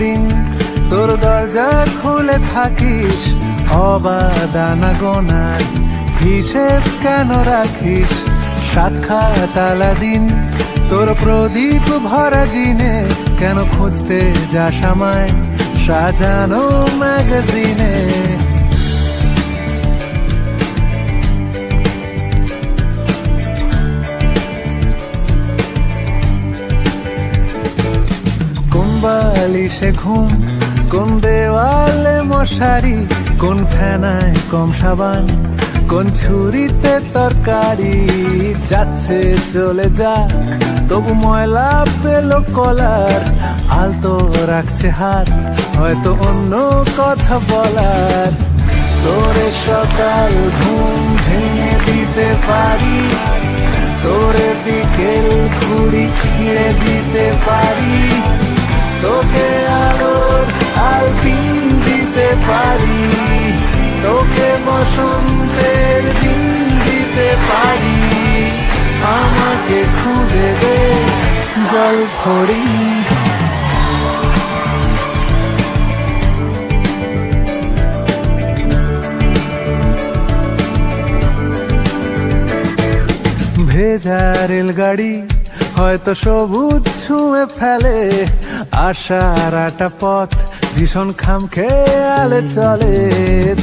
দিন তোর দরজা খুলে থাকিস অবাদানা গোনার হিসেব কেন রাখিস সাক্ষাৎ আলাদিন তোর প্রদীপ ভরা জিনে কেন খুঁজতে যাস আমায় সাজানো ম্যাগাজিনে কোন বালিশে ঘুম কোন দেওয়ালে মশারি কোন ফেনায় কম সাবান কোন ছুরিতে তরকারি যাচ্ছে চলে যাক তবু ময়লা পেল কলার আলতো রাখছে হাত হয়তো অন্য কথা বলার তোরে সকাল ঘুম ভেঙে দিতে পারি তোরে বিকেল ঘুড়ি ছিঁড়ে দিতে পারি তোকে আলোর আলপিন দিতে পারি তোকে বসন্তের দিন দিতে পারি আমাকে খুঁজে দে জল ভরি ভেজা রেলগাড়ি হয়তো সবুজ ছুঁয়ে ফেলে আশার একটা পথ ভীষণ খামখেয়ালে চলে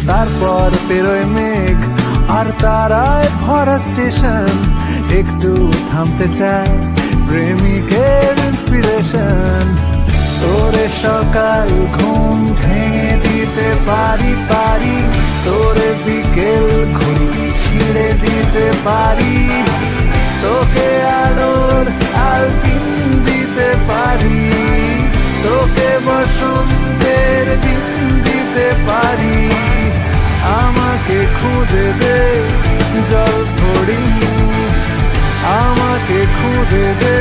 তারপর পেরোয় মেঘ আর তারায় ভরা স্টেশন একটু থামতে চায় প্রেমিকের ইন্সপিরেশন তোরে সকাল ঘুম ভেঙে দিতে পারি তোরে বিকেল ঘুড়ি ছিঁড়ে দিতে পারি তোকে আলোর আলপিন দিতে পারি তোকে বসন্তের দিন দিতে পারি আমাকে খুঁজে দে জল ভরি আমাকে খুঁজে দে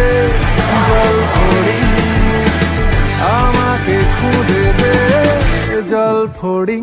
জল ভরি আমাকে খুঁজে দে জল ভরি